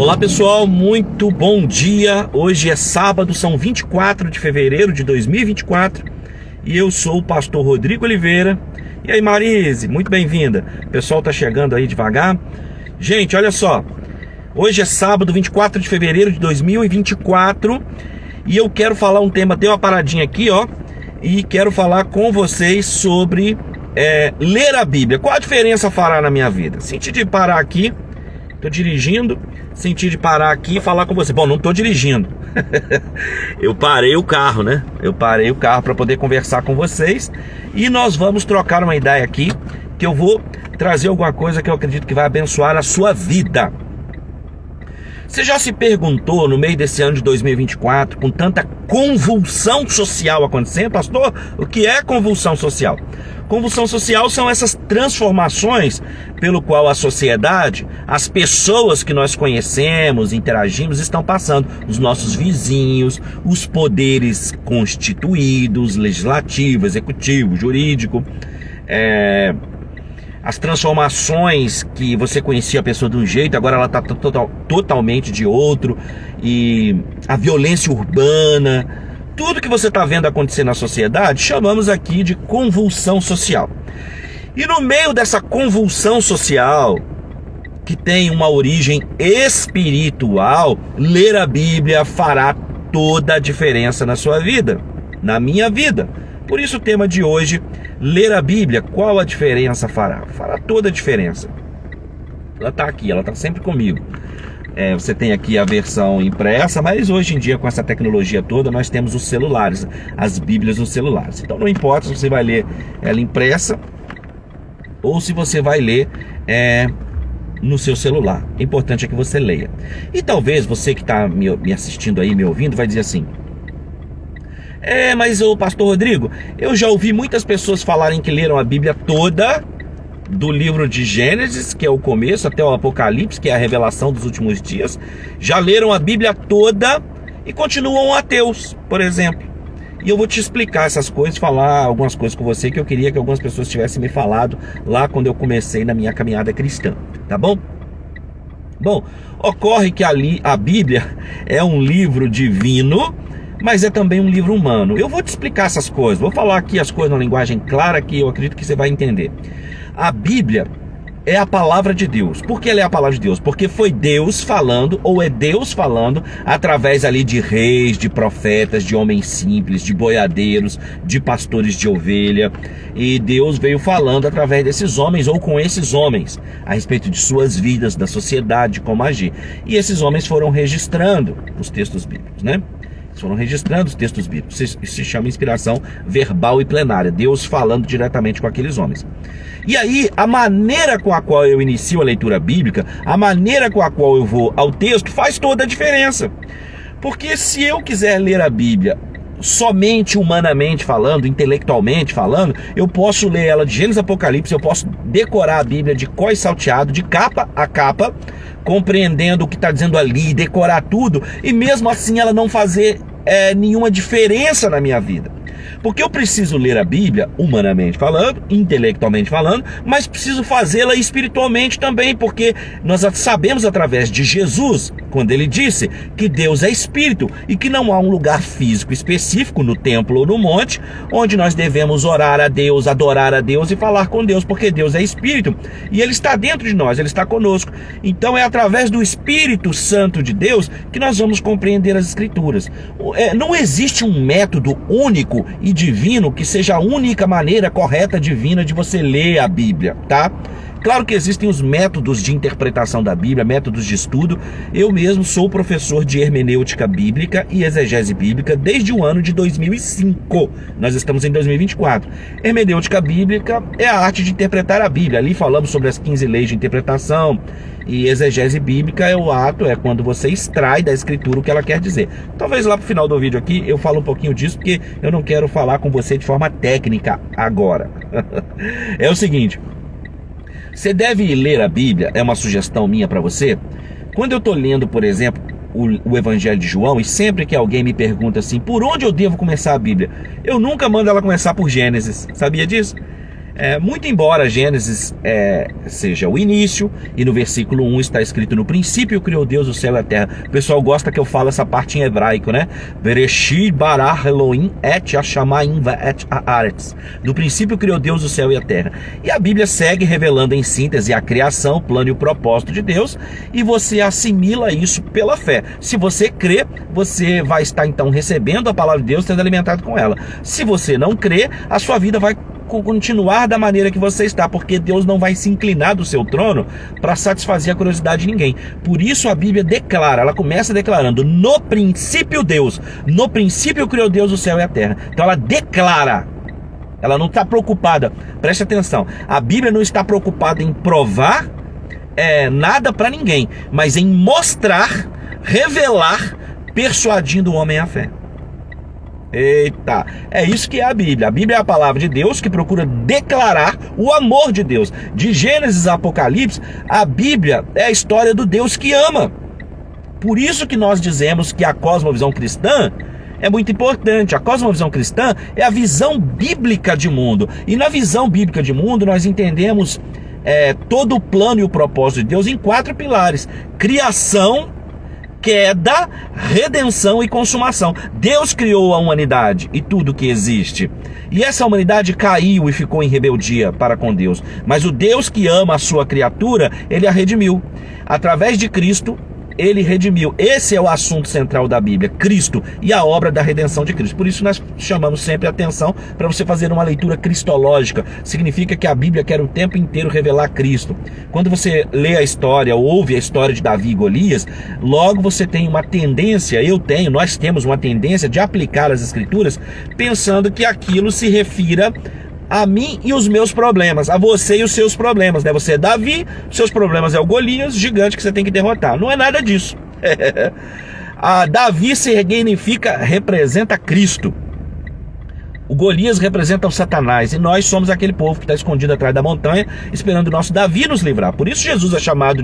Olá pessoal, muito bom dia. Hoje é sábado, são 24 de fevereiro de 2024 e eu sou o pastor Rodrigo Oliveira. E aí Marise, muito bem-vinda. O pessoal tá chegando aí devagar. Gente, olha só, hoje é sábado, 24 de fevereiro de 2024 e eu quero falar um tema, dei uma paradinha aqui, ó, e quero falar com vocês sobre ler a Bíblia. Qual a diferença fará na minha vida? Senti de parar aqui, tô dirigindo, senti de parar aqui e falar com você. Bom, não tô dirigindo. Eu parei o carro, né? Eu parei o carro para poder conversar com vocês e nós vamos trocar uma ideia aqui, que eu vou trazer alguma coisa que eu acredito que vai abençoar a sua vida. Você já se perguntou no meio desse ano de 2024, com tanta convulsão social acontecendo, pastor, o que é convulsão social? Convulsão social são essas transformações pelo qual a sociedade, as pessoas que nós conhecemos, interagimos, estão passando. Os nossos vizinhos, os poderes constituídos, legislativo, executivo, jurídico, as transformações que você conhecia a pessoa de um jeito, agora ela está totalmente de outro, e a violência urbana, tudo que você está vendo acontecer na sociedade, chamamos aqui de convulsão social. E no meio dessa convulsão social, que tem uma origem espiritual, ler a Bíblia fará toda a diferença na sua vida, na minha vida. Por isso o tema de hoje, ler a Bíblia, qual a diferença fará? Fará toda a diferença. Ela está aqui, ela está sempre comigo. Você tem aqui a versão impressa, mas hoje em dia com essa tecnologia toda nós temos os celulares, as Bíblias nos celulares. Então não importa se você vai ler ela impressa ou se você vai ler no seu celular. O importante é que você leia. E talvez você que está me assistindo aí, me ouvindo, vai dizer assim: mas o pastor Rodrigo, eu já ouvi muitas pessoas falarem que leram a Bíblia toda, do livro de Gênesis, que é o começo, até o Apocalipse, que é a revelação dos últimos dias, já leram a Bíblia toda e continuam ateus, por exemplo. E eu vou te explicar essas coisas, falar algumas coisas com você que eu queria que algumas pessoas tivessem me falado lá quando eu comecei na minha caminhada cristã, tá bom? Bom, ocorre que a Bíblia é um livro divino, mas é também um livro humano. Eu vou te explicar essas coisas, vou falar aqui as coisas numa linguagem clara que eu acredito que você vai entender. A Bíblia é a palavra de Deus. Por que ela é a palavra de Deus? Porque foi Deus falando, ou é Deus falando, através ali de reis, de profetas, de homens simples, de boiadeiros, de pastores de ovelha. E Deus veio falando através desses homens, ou com esses homens, a respeito de suas vidas, da sociedade, de como agir. E esses homens foram registrando os textos bíblicos, né? Foram registrando os textos bíblicos. Isso se chama inspiração verbal e plenária, Deus falando diretamente com aqueles homens. E aí, a maneira com a qual eu inicio a leitura bíblica, a maneira com a qual eu vou ao texto, faz toda a diferença. Porque se eu quiser ler a Bíblia somente humanamente falando, intelectualmente falando, eu posso ler ela de Gênesis Apocalipse, eu posso decorar a Bíblia de có e salteado, de capa a capa, compreendendo o que está dizendo ali, decorar tudo, e mesmo assim ela não fazer nenhuma diferença na minha vida. Porque eu preciso ler a Bíblia humanamente falando, intelectualmente falando, mas preciso fazê-la espiritualmente também, porque nós sabemos através de Jesus, quando ele disse que Deus é espírito e que não há um lugar físico específico no templo ou no monte onde nós devemos orar a Deus, adorar a Deus e falar com Deus, porque Deus é espírito e ele está dentro de nós, ele está conosco. Então é através do Espírito Santo de Deus que nós vamos compreender as Escrituras. Não existe um método único e divino que seja a única maneira correta, divina de você ler a Bíblia, tá? Claro que existem os métodos de interpretação da Bíblia, métodos de estudo. Eu mesmo sou professor de hermenêutica bíblica e exegese bíblica desde o ano de 2005. Nós estamos em 2024. Hermenêutica bíblica é a arte de interpretar a Bíblia. Ali falamos sobre as 15 leis de interpretação. E exegese bíblica é quando você extrai da Escritura o que ela quer dizer. Talvez lá pro final do vídeo aqui eu falo um pouquinho disso, porque eu não quero falar com você de forma técnica agora. É o seguinte: você deve ler a Bíblia, é uma sugestão minha para você. Quando eu estou lendo, por exemplo, o Evangelho de João, e sempre que alguém me pergunta assim, por onde eu devo começar a Bíblia? Eu nunca mando ela começar por Gênesis, sabia disso? Muito embora Gênesis seja o início, e no versículo 1 está escrito: no princípio criou Deus o céu e a terra. O pessoal gosta que eu falo essa parte em hebraico, né? Bereshit bara Elohim et hashamayim et haaretz. No princípio criou Deus o céu e a terra. E a Bíblia segue revelando em síntese a criação, o plano e o propósito de Deus, e você assimila isso pela fé. Se você crê, você vai estar então recebendo a palavra de Deus, sendo alimentado com ela. Se você não crê, a sua vida vai continuar da maneira que você está, porque Deus não vai se inclinar do seu trono para satisfazer a curiosidade de ninguém. Por isso a Bíblia declara, ela começa declarando: no princípio Deus, no princípio criou Deus o céu e a terra. Então ela declara, ela não está preocupada, preste atenção, a Bíblia não está preocupada em provar nada para ninguém, mas em mostrar, revelar, persuadindo o homem à fé. Eita, é isso que é a Bíblia. A Bíblia é a palavra de Deus que procura declarar o amor de Deus. De Gênesis a Apocalipse, a Bíblia é a história do Deus que ama. Por isso que nós dizemos que a cosmovisão cristã é muito importante. A cosmovisão cristã é a visão bíblica de mundo. E na visão bíblica de mundo nós entendemos todo o plano e o propósito de Deus em 4 pilares: criação, queda, redenção e consumação. Deus criou a humanidade e tudo que existe. E essa humanidade caiu e ficou em rebeldia para com Deus. Mas o Deus que ama a sua criatura, ele a redimiu. Através de Cristo, ele redimiu. Esse é o assunto central da Bíblia: Cristo e a obra da redenção de Cristo. Por isso nós chamamos sempre a atenção para você fazer uma leitura cristológica. Significa que a Bíblia quer o tempo inteiro revelar Cristo. Quando você lê a história ou ouve a história de Davi e Golias, logo você tem uma tendência, nós temos uma tendência de aplicar as Escrituras pensando que aquilo se refira a mim e os meus problemas, a você e os seus problemas, né? Você é Davi, seus problemas é o Golias, gigante que você tem que derrotar. Não é nada disso. A Davi representa Cristo. O Golias representa o Satanás. E nós somos aquele povo que está escondido atrás da montanha, esperando o nosso Davi nos livrar. Por isso Jesus é chamado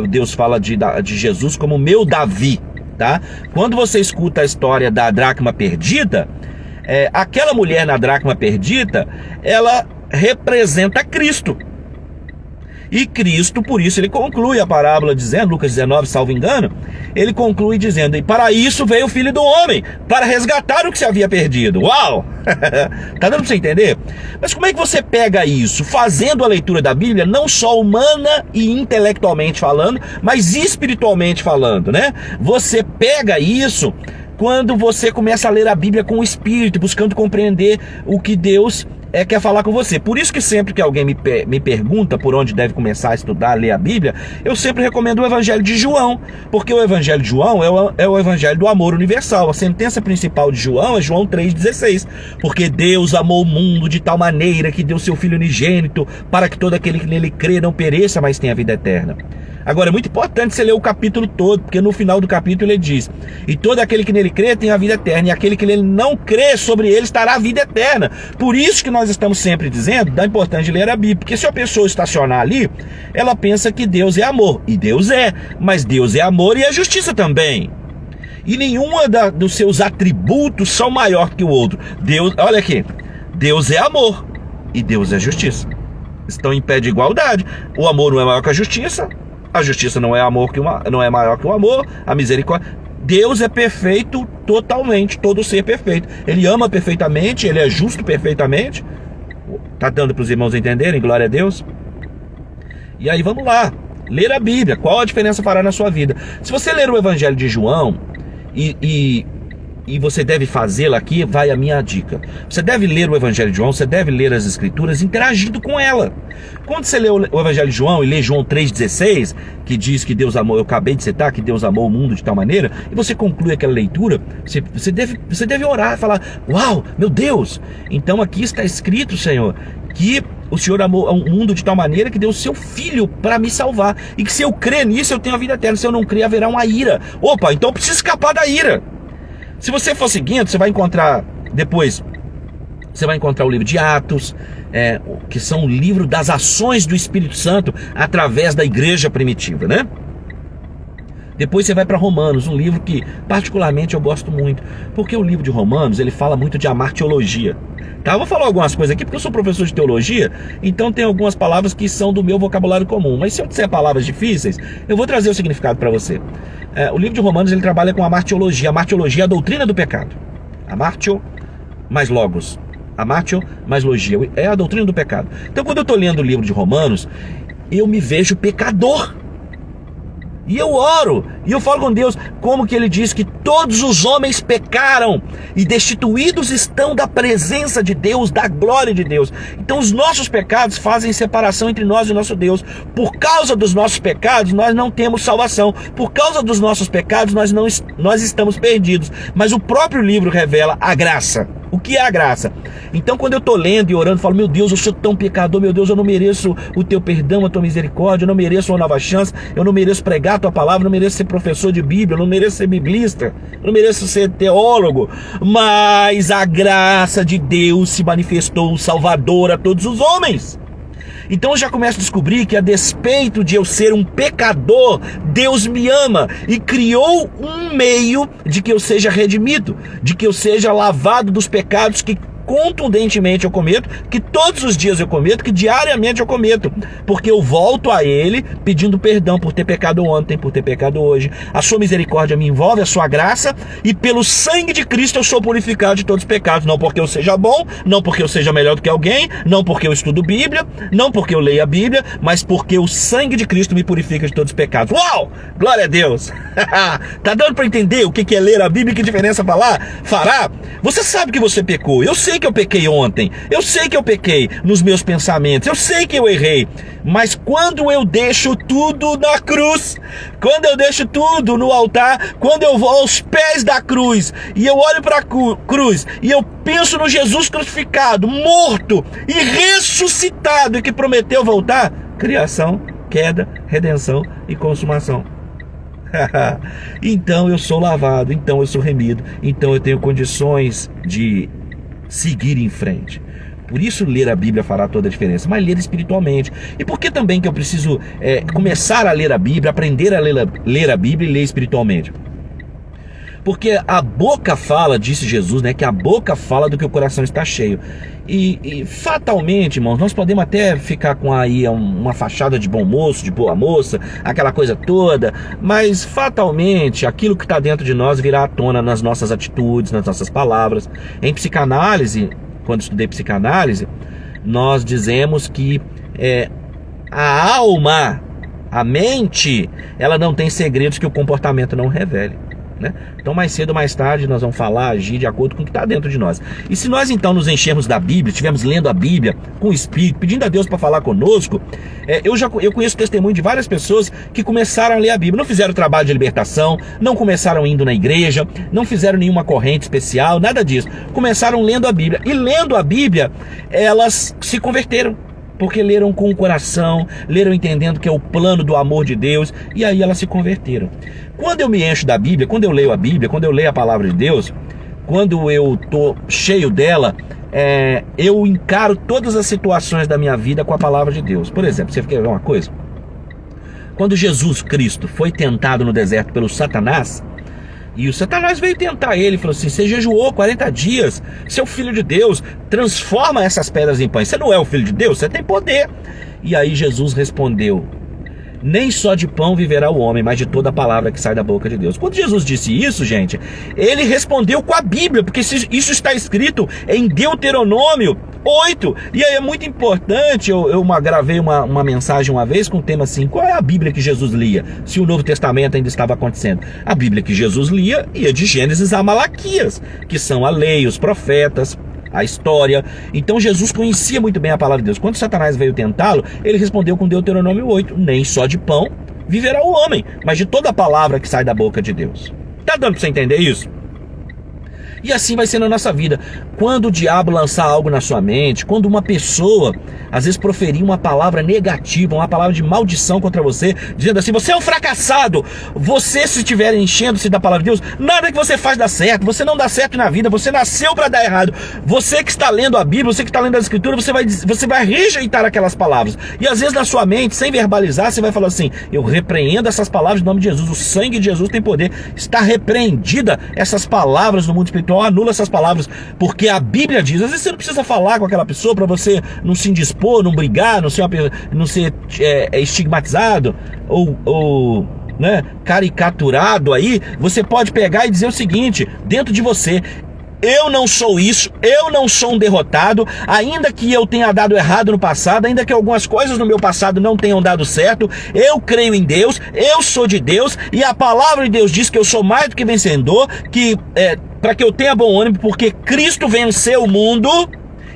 Deus fala de Jesus como meu Davi, tá? Quando você escuta a história da dracma perdida, aquela mulher na dracma perdida, ela representa Cristo. E Cristo, por isso, ele conclui a parábola dizendo, Lucas 19, salvo engano, ele conclui dizendo: e para isso veio o Filho do Homem, para resgatar o que se havia perdido. Uau! Tá dando para você entender? Mas como é que você pega isso? Fazendo a leitura da Bíblia, não só humana e intelectualmente falando, mas espiritualmente falando, né? Você pega isso quando você começa a ler a Bíblia com o Espírito, buscando compreender o que Deus quer falar com você. Por isso que sempre que alguém me pergunta por onde deve começar a estudar, a ler a Bíblia, eu sempre recomendo o Evangelho de João, porque o Evangelho de João é o Evangelho do amor universal. A sentença principal de João é João 3,16, porque Deus amou o mundo de tal maneira que deu seu Filho unigênito, para que todo aquele que nele crê não pereça, mas tenha vida eterna. Agora, é muito importante você ler o capítulo todo, porque no final do capítulo ele diz: e todo aquele que nele crê tem a vida eterna, e aquele que nele não crê, sobre ele estará a vida eterna. Por isso que nós estamos sempre dizendo da importância de ler a Bíblia, porque se a pessoa estacionar ali, ela pensa que Deus é amor, e Deus é, mas Deus é amor e é justiça também. E nenhuma dos seus atributos são maior que o outro. Deus, olha aqui, Deus é amor e Deus é justiça. Estão em pé de igualdade. O amor não é maior que a justiça não é maior que o amor, a misericórdia. Deus é perfeito totalmente, todo ser perfeito. Ele ama perfeitamente, ele é justo perfeitamente. Tá dando para os irmãos entenderem? Glória a Deus. E aí vamos lá, ler a Bíblia. Qual a diferença fará na sua vida? Se você ler o Evangelho de João e você deve fazê-la aqui, vai a minha dica. Você deve ler o Evangelho de João, você deve ler as Escrituras interagindo com ela. Quando você lê o Evangelho de João e lê João 3,16, que diz que Deus amou, eu acabei de citar, que Deus amou o mundo de tal maneira, e você conclui aquela leitura, você deve orar e falar: uau, meu Deus! Então aqui está escrito, Senhor, que o Senhor amou o mundo de tal maneira que deu o seu Filho para me salvar, e que se eu crer nisso eu tenho a vida eterna, se eu não crer haverá uma ira. Opa, então eu preciso escapar da ira. Se você for seguindo, você vai encontrar depois, você vai encontrar o livro de Atos, que são o livro das ações do Espírito Santo através da igreja primitiva, né? Depois você vai para Romanos, um livro que particularmente eu gosto muito, porque o livro de Romanos, ele fala muito de amartiologia. Tá, eu vou falar algumas coisas aqui porque eu sou professor de teologia, então tem algumas palavras que são do meu vocabulário comum, mas se eu disser palavras difíceis, eu vou trazer o significado para você. O livro de Romanos, ele trabalha com a amartiologia. A amartiologia é a doutrina do pecado. Amartio mais logos. Amartio mais logia. É a doutrina do pecado. Então, quando eu estou lendo o livro de Romanos, eu me vejo pecador. E eu oro, e eu falo com Deus, como que ele diz que todos os homens pecaram e destituídos estão da presença de Deus, da glória de Deus. Então os nossos pecados fazem separação entre nós e o nosso Deus. Por causa dos nossos pecados, nós não temos salvação. Por causa dos nossos pecados, nós estamos perdidos. Mas o próprio livro revela a graça. O que é a graça? Então, quando eu estou lendo e orando, eu falo, meu Deus, eu sou tão pecador, meu Deus, eu não mereço o teu perdão, a tua misericórdia, eu não mereço uma nova chance, eu não mereço pregar a tua palavra, eu não mereço ser professor de Bíblia, eu não mereço ser biblista, eu não mereço ser teólogo, mas a graça de Deus se manifestou salvador a todos os homens. Então eu já começo a descobrir que, a despeito de eu ser um pecador, Deus me ama e criou um meio de que eu seja redimido, de que eu seja lavado dos pecados que contundentemente eu cometo, que todos os dias eu cometo, que diariamente eu cometo, porque eu volto a Ele pedindo perdão por ter pecado ontem, por ter pecado hoje. A sua misericórdia me envolve, a sua graça, e pelo sangue de Cristo eu sou purificado de todos os pecados, não porque eu seja bom, não porque eu seja melhor do que alguém, não porque eu estudo Bíblia, não porque eu leio a Bíblia, mas porque o sangue de Cristo me purifica de todos os pecados. Uau! Glória a Deus! Tá dando para entender o que é ler a Bíblia e que diferença fará? Você sabe que você pecou, eu sei que eu pequei ontem, eu sei que eu pequei nos meus pensamentos, eu sei que eu errei, mas quando eu deixo tudo na cruz, quando eu deixo tudo no altar, quando eu vou aos pés da cruz e eu olho para a cruz e eu penso no Jesus crucificado, morto e ressuscitado e que prometeu voltar, criação, queda, redenção e consumação. Então eu sou lavado, então eu sou remido, então eu tenho condições de seguir em frente. Por isso ler a Bíblia fará toda a diferença, mas ler espiritualmente. E por que também que eu preciso começar a ler a Bíblia, aprender a ler a Bíblia e ler espiritualmente? Porque a boca fala, disse Jesus, né, que a boca fala do que o coração está cheio. E fatalmente, irmãos, nós podemos até ficar com aí uma fachada de bom moço, de boa moça, aquela coisa toda, mas fatalmente aquilo que está dentro de nós virá à tona nas nossas atitudes, nas nossas palavras. Em psicanálise, quando estudei psicanálise, nós dizemos que a alma, a mente, ela não tem segredos que o comportamento não revele. Né? Então mais cedo ou mais tarde nós vamos falar, agir de acordo com o que está dentro de nós. E se nós então nos enchermos da Bíblia, estivermos lendo a Bíblia com o Espírito, pedindo a Deus para falar conosco, eu conheço testemunho de várias pessoas que começaram a ler a Bíblia, não fizeram trabalho de libertação, não começaram indo na igreja, não fizeram nenhuma corrente especial, nada disso, começaram lendo a Bíblia, e lendo a Bíblia elas se converteram, porque leram com o coração, leram entendendo que é o plano do amor de Deus, e aí elas se converteram. Quando eu me encho da Bíblia, quando eu leio a Bíblia, quando eu leio a palavra de Deus, quando eu estou cheio dela, eu encaro todas as situações da minha vida com a palavra de Deus. Por exemplo, você quer ver uma coisa? Quando Jesus Cristo foi tentado no deserto pelo Satanás, e o Satanás veio tentar ele, falou assim: você jejuou 40 dias, você é o filho de Deus, transforma essas pedras em pães. Você não é o filho de Deus, você tem poder. E aí Jesus respondeu: nem só de pão viverá o homem, mas de toda a palavra que sai da boca de Deus. Quando Jesus disse isso, gente, ele respondeu com a Bíblia, porque isso está escrito em Deuteronômio 8. E aí é muito importante, eu gravei uma mensagem uma vez com o tema assim: qual é a Bíblia que Jesus lia, se o Novo Testamento ainda estava acontecendo? A Bíblia que Jesus lia ia de Gênesis a Malaquias, que são a lei, os profetas, a história. Então Jesus conhecia muito bem a palavra de Deus. Quando Satanás veio tentá-lo, ele respondeu com Deuteronômio 8: nem só de pão viverá o homem, mas de toda a palavra que sai da boca de Deus. Tá dando para você entender isso? E assim vai ser na nossa vida. quando o diabo lançar algo na sua mente, quando uma pessoa às vezes proferir uma palavra negativa, uma palavra de maldição contra você, dizendo assim: você é um fracassado, você, se estiver enchendo-se da palavra de Deus, nada que você faz dá certo, você não dá certo na vida, você nasceu para dar errado. Você que está lendo a Bíblia, você que está lendo as Escrituras, você vai rejeitar aquelas palavras. E às vezes na sua mente, sem verbalizar, você vai falar assim: eu repreendo essas palavras em nome de Jesus, o sangue de Jesus tem poder. Está repreendida essas palavras no mundo espiritual, anula essas palavras, porque a Bíblia diz. Às vezes você não precisa falar com aquela pessoa para você não se indispor, não brigar, não ser estigmatizado ou né, caricaturado aí. Você pode pegar e dizer o seguinte dentro de você: eu não sou isso, eu não sou um derrotado, ainda que eu tenha dado errado no passado, ainda que algumas coisas no meu passado não tenham dado certo, eu creio em Deus, eu sou de Deus, e a palavra de Deus diz que eu sou mais do que vencedor, que para que eu tenha bom ânimo, porque Cristo venceu o mundo,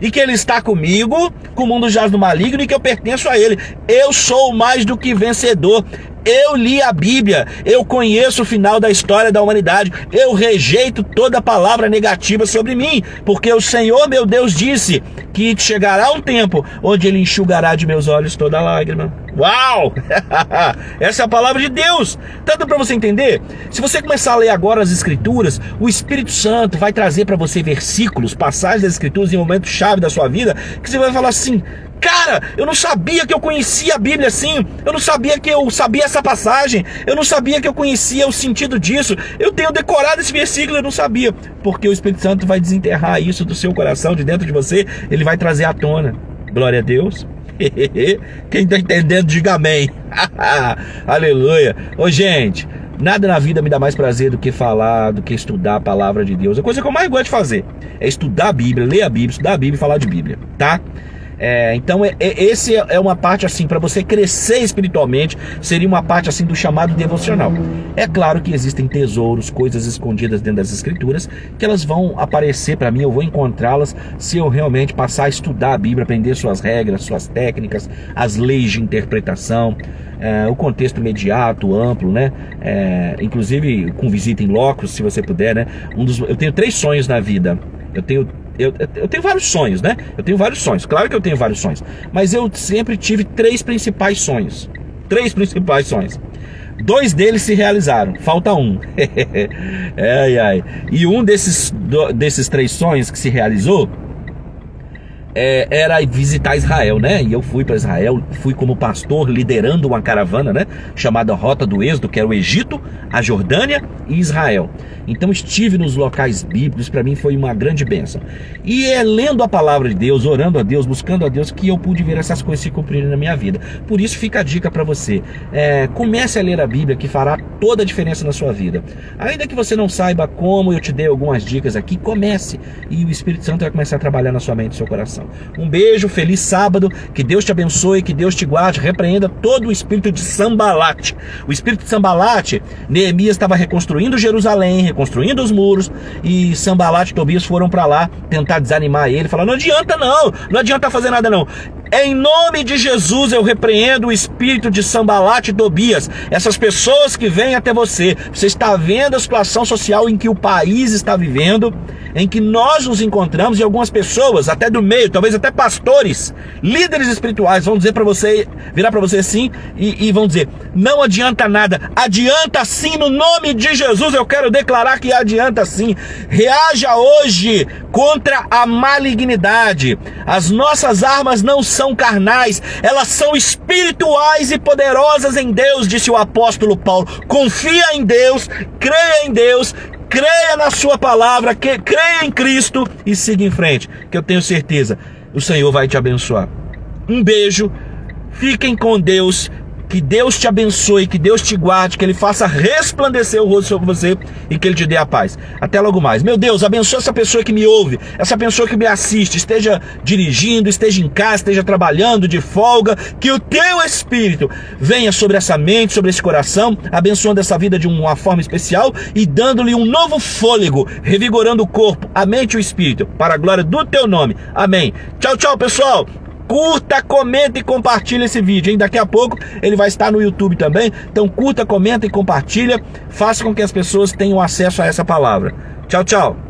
e que Ele está comigo, que o mundo jaz no maligno, e que eu pertenço a Ele. Eu sou mais do que vencedor. Eu li a Bíblia, eu conheço o final da história da humanidade, eu rejeito toda palavra negativa sobre mim, porque o Senhor meu Deus disse que chegará um tempo onde Ele enxugará de meus olhos toda lágrima. Uau! Essa é a palavra de Deus. Tanto para você entender, se você começar a ler agora as Escrituras, o Espírito Santo vai trazer para você versículos, passagens das Escrituras em um momento chave da sua vida, que você vai falar assim: cara, eu não sabia que eu conhecia a Bíblia assim, eu não sabia que eu sabia essa passagem, eu não sabia que eu conhecia o sentido disso, eu tenho decorado esse versículo, eu não sabia, porque o Espírito Santo vai desenterrar isso do seu coração, de dentro de você, Ele vai trazer à tona. Glória a Deus. Quem está entendendo, diga amém. Aleluia. Ô gente, nada na vida me dá mais prazer do que falar, do que estudar a palavra de Deus. A coisa que eu mais gosto de fazer é estudar a Bíblia, ler a Bíblia, estudar a Bíblia e falar de Bíblia, tá? Então esse é uma parte assim, para você crescer espiritualmente, seria uma parte assim do chamado devocional. É claro que existem tesouros, coisas escondidas dentro das Escrituras, que elas vão aparecer para mim, eu vou encontrá-las se eu realmente passar a estudar a Bíblia, aprender suas regras, suas técnicas, as leis de interpretação, o contexto imediato, amplo, né? Inclusive com visita em locos, se você puder, né? Eu tenho 3 sonhos na vida. Eu tenho vários sonhos, né? Eu tenho vários sonhos, claro que eu tenho vários sonhos, mas eu sempre tive 3 principais sonhos. 3 principais sonhos. 2 deles se realizaram, falta um. E um desses 3 sonhos que se realizou era visitar Israel, né? E eu fui para Israel, fui como pastor liderando uma caravana, né? Chamada Rota do Êxodo, que era o Egito, a Jordânia e Israel. Então estive nos locais bíblicos, para mim foi uma grande bênção. E é lendo a palavra de Deus, orando a Deus, buscando a Deus, que eu pude ver essas coisas se cumprirem na minha vida. Por isso fica a dica para você: comece a ler a Bíblia, que fará toda a diferença na sua vida. Ainda que você não saiba como, eu te dei algumas dicas aqui, comece, e o Espírito Santo vai começar a trabalhar na sua mente e no seu coração. Um beijo, feliz sábado, que Deus te abençoe, que Deus te guarde, repreenda todo o espírito de Sambalate. O espírito de Sambalate, Neemias estava reconstruindo Jerusalém, reconstruindo os muros, e Sambalate e Tobias foram para lá tentar desanimar ele, falar: não adianta não, não adianta fazer nada não. Em nome de Jesus eu repreendo o espírito de Sambalate e Tobias, essas pessoas que vêm até você. Você está vendo a situação social em que o país está vivendo, em que nós nos encontramos, e algumas pessoas, até do meio, talvez até pastores, líderes espirituais, vão dizer para você, virar para você assim, e vão dizer: não adianta nada. Adianta sim, no nome de Jesus eu quero declarar que adianta sim. Reaja hoje contra a malignidade. As nossas armas não são carnais, elas são espirituais e poderosas em Deus, disse o apóstolo Paulo. Confia em Deus, creia na sua palavra, creia em Cristo e siga em frente, que eu tenho certeza, o Senhor vai te abençoar. Um beijo, fiquem com Deus, que Deus te abençoe, que Deus te guarde, que Ele faça resplandecer o rosto sobre você e que Ele te dê a paz. Até logo mais. Meu Deus, abençoa essa pessoa que me ouve, essa pessoa que me assiste, esteja dirigindo, esteja em casa, esteja trabalhando de folga, que o Teu Espírito venha sobre essa mente, sobre esse coração, abençoando essa vida de uma forma especial e dando-lhe um novo fôlego, revigorando o corpo, a mente e o espírito, para a glória do Teu nome. Amém. Tchau, tchau, pessoal. Curta, comenta e compartilha esse vídeo, hein? Daqui a pouco ele vai estar no YouTube também. Então curta, comenta e compartilha. Faça com que as pessoas tenham acesso a essa palavra. Tchau, tchau.